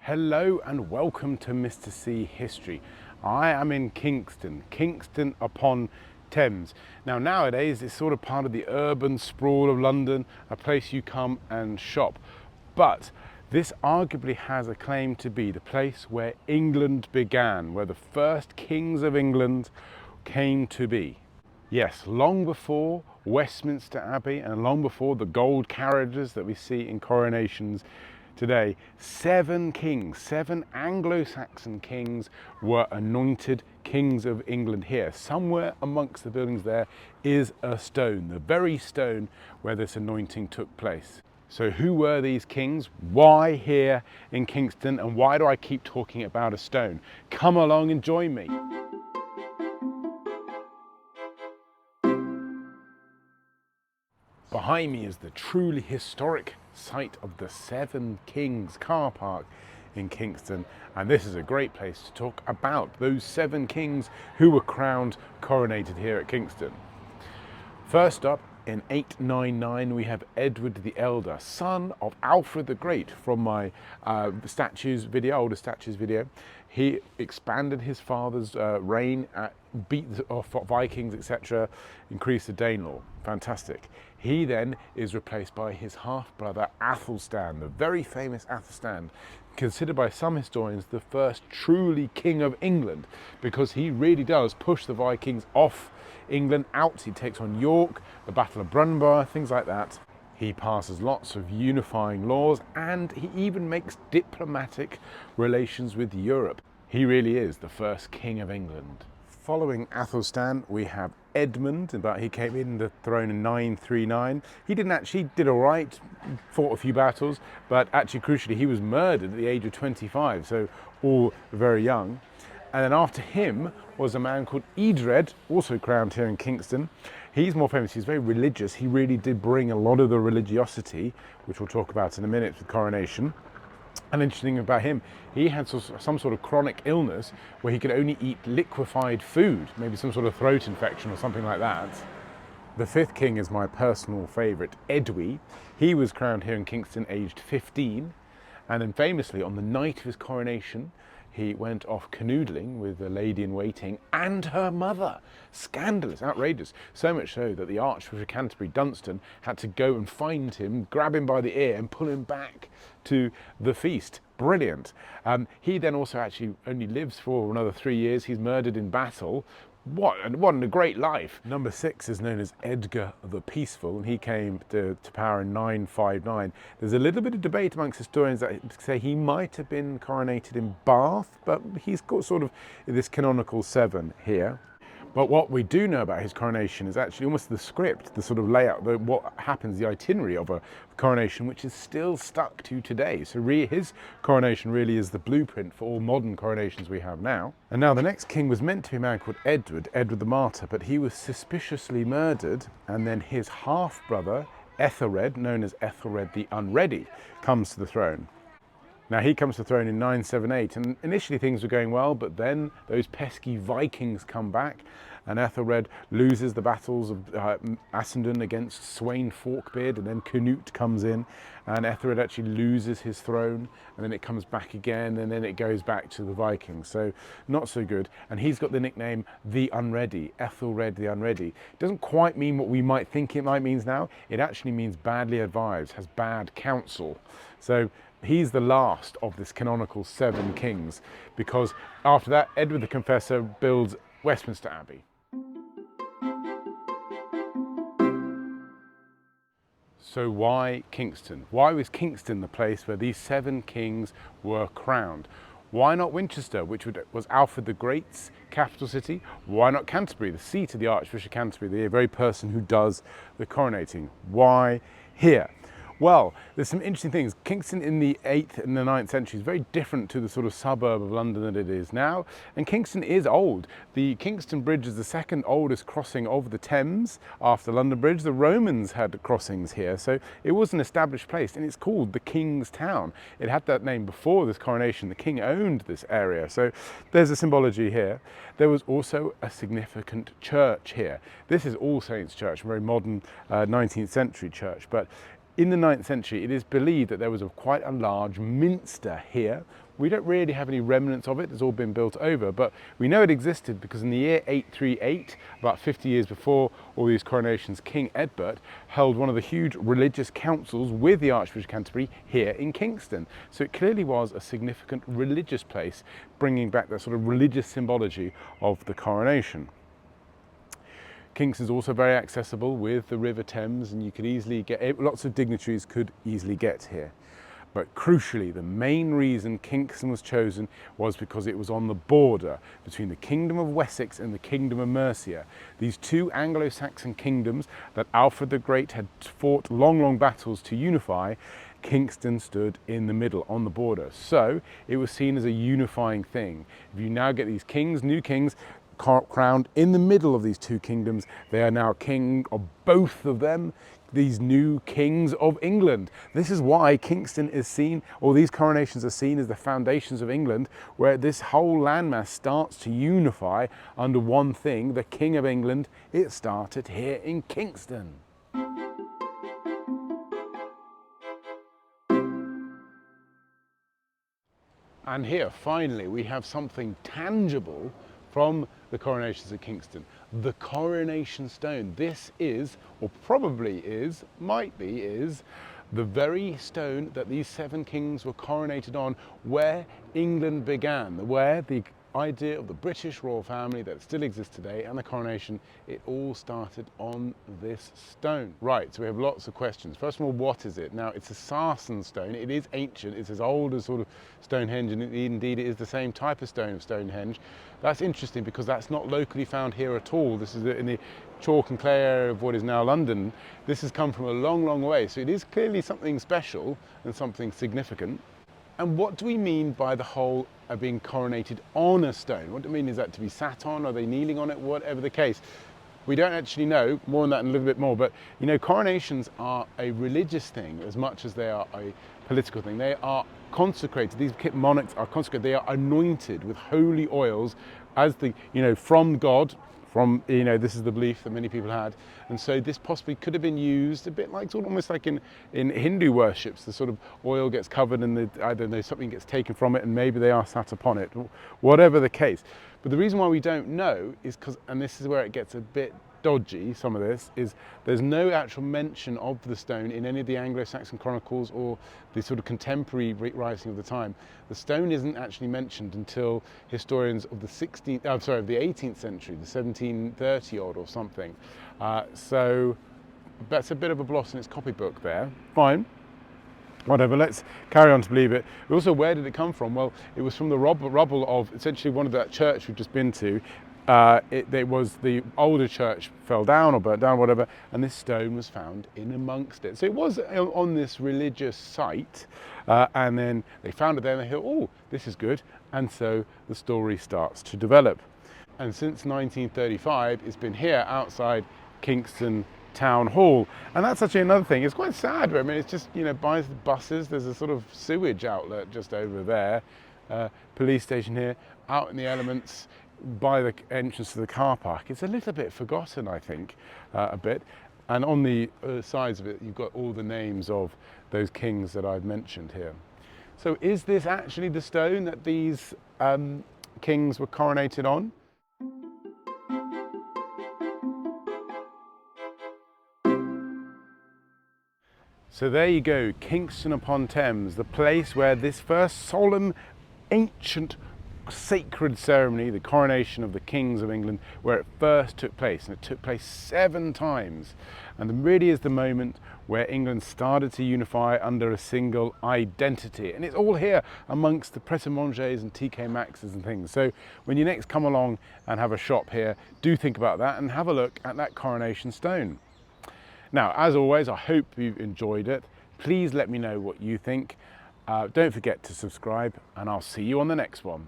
Hello and welcome to Mr. C History. I am in Kingston upon Thames. Now nowadays it's sort of part of the urban sprawl of London, a place you come and shop. But this arguably has a claim to be the place where England began, where the first kings of England came to be. Yes, long before Westminster Abbey and long before the gold carriages that we see in coronations today, seven Anglo-Saxon kings were anointed kings of England here. Somewhere amongst the buildings there is a stone, the very stone where this anointing took place. So who were these kings? Why here in Kingston? And why do I keep talking about a stone? Come along and join me. Behind me is the truly historic site of the Seven Kings car park in Kingston, and this is a great place to talk about those seven kings who were crowned, coronated here at Kingston. First up, in 899 we have Edward the Elder, son of Alfred the Great from my older statues video. He expanded his father's reign, beat the Vikings, etc., increased the Danelaw. Fantastic. He then is replaced by his half-brother Athelstan, the very famous Athelstan, considered by some historians the first truly king of England, because he really does push the Vikings off England out. He takes on York, the Battle of Brunbar, things like that. He passes lots of unifying laws, and he even makes diplomatic relations with Europe. He really is the first king of England. Following Athelstan, we have Edmund, but he came in the throne in 939. He did all right, fought a few battles, but actually crucially he was murdered at the age of 25, so all very young. And then after him was a man called Edred, also crowned here in Kingston. He's more famous, he's very religious. He really did bring a lot of the religiosity, which we'll talk about in a minute with coronation. And interesting about him, he had some sort of chronic illness where he could only eat liquefied food, maybe some sort of throat infection or something like that. The fifth king is my personal favourite, Edwy. He was crowned here in Kingston aged 15, and then famously on the night of his coronation, he went off canoodling with a lady in waiting and her mother. Scandalous, outrageous. So much so that the Archbishop of Canterbury, Dunstan, had to go and find him, grab him by the ear and pull him back to the feast. Brilliant. He then also actually only lives for another 3 years. He's murdered in battle. What a great life. Number 6 is known as Edgar the Peaceful, and he came to power in 959. There's a little bit of debate amongst historians that say he might have been coronated in Bath, but he's got sort of this canonical 7 here. But what we do know about his coronation is actually almost the script, the sort of layout, what happens, the itinerary of a coronation, which is still stuck to today. So his coronation really is the blueprint for all modern coronations we have now. And now the next king was meant to be a man called Edward the Martyr, but he was suspiciously murdered, and then his half-brother, Ethelred, known as Ethelred the Unready, comes to the throne. Now he comes to the throne in 978, and initially things were going well, but then those pesky Vikings come back, and Ethelred loses the battles of Assendon against Sweyn Forkbeard, and then Canute comes in, and Ethelred actually loses his throne, and then it comes back again, and then it goes back to the Vikings. So not so good. And he's got the nickname the Unready, Ethelred the Unready. It doesn't quite mean what we might think it might mean now. It actually means badly advised, has bad counsel. So he's the last of this canonical 7 kings, because after that, Edward the Confessor builds Westminster Abbey. So why Kingston? Why was Kingston the place where these 7 kings were crowned? Why not Winchester, which was Alfred the Great's capital city? Why not Canterbury, the seat of the Archbishop of Canterbury, the very person who does the coronating? Why here? Well, there's some interesting things. Kingston in the 8th and the 9th century is very different to the sort of suburb of London that it is now. And Kingston is old. The Kingston Bridge is the second oldest crossing of the Thames after London Bridge. The Romans had crossings here, so it was an established place, and it's called the King's Town. It had that name before this coronation. The king owned this area, so there's a symbology here. There was also a significant church here. This is All Saints Church, a very modern 19th century church, but in the 9th century, it is believed that there was quite a large minster here We don't really have any remnants of it, it's all been built over, but we know it existed because in the year 838, about 50 years before all these coronations, King Edbert held one of the huge religious councils with the Archbishop of Canterbury here in Kingston. So it clearly was a significant religious place, bringing back that sort of religious symbology of the coronation. Kingston is also very accessible with the River Thames, and you could easily get, lots of dignitaries could easily get here. But crucially, the main reason Kingston was chosen was because it was on the border between the Kingdom of Wessex and the Kingdom of Mercia. These two Anglo-Saxon kingdoms that Alfred the Great had fought long battles to unify. Kingston stood in the middle on the border. So it was seen as a unifying thing. If you now get these kings, new kings, crowned in the middle of these two kingdoms, they are now king of both of them, these new kings of England. This is why Kingston is seen, or these coronations are seen as the foundations of England, where this whole landmass starts to unify under one thing, the King of England. It started here in Kingston. And here, finally, we have something tangible from the coronations at Kingston, the coronation stone. This is, or probably is, might be, is the very stone that these 7 kings were coronated on, where England began, where the idea of the British royal family that still exists today and the coronation, it all started on this stone. Right, so we have lots of questions. First of all, what is it? Now, it's a Sarsen stone. It is ancient. It's as old as sort of Stonehenge, and indeed it is the same type of stone of Stonehenge. That's interesting because that's not locally found here at all. This is in the chalk and clay area of what is now London. This has come from a long way, so it is clearly something special and something significant. And what do we mean by the whole being coronated on a stone? What do we mean? Is that to be sat on? Are they kneeling on it? Whatever the case. We don't actually know. More on that in a little bit more. But, you know, coronations are a religious thing as much as they are a political thing. They are consecrated. These monarchs are consecrated. They are anointed with holy oils as the, you know, from God. From, you know, this is the belief that many people had, and so this possibly could have been used a bit like, sort of almost like in Hindu worships, the sort of oil gets covered and I don't know, something gets taken from it and maybe they are sat upon it, whatever the case. But the reason why we don't know is because, and this is where it gets a bit dodgy, some of this, is there's no actual mention of the stone in any of the Anglo-Saxon chronicles or the sort of contemporary writing of the time. The stone isn't actually mentioned until historians of the 18th century, the 1730 odd or something. So that's a bit of a gloss in its copybook there. Fine. Whatever, let's carry on to believe it. Also, where did it come from? Well, it was from the rubble of essentially one of that church we've just been to. It was the older church fell down or burnt down, whatever, and this stone was found in amongst it. So it was on this religious site, and then they found it there and they thought, oh, this is good, and so the story starts to develop. And since 1935, it's been here outside Kingston Town Hall, and that's actually another thing. It's quite sad, but I mean, it's just, you know, by the buses, there's a sort of sewage outlet just over there, police station here, out in the elements, by the entrance to the car park. It's a little bit forgotten, I think, a bit. And on the sides of it, you've got all the names of those kings that I've mentioned here. So is this actually the stone that these kings were coronated on? So there you go, Kingston upon Thames, the place where this first solemn, ancient, sacred ceremony, the coronation of the kings of England, where it first took place, and it took place 7 times, and it really is the moment where England started to unify under a single identity, and it's all here amongst the Pret a Manger's and TK Maxx's and things. So when you next come along and have a shop here, do think about that and have a look at that coronation stone. Now, as always, I hope you've enjoyed it. Please let me know what you think. Don't forget to subscribe, and I'll see you on the next one.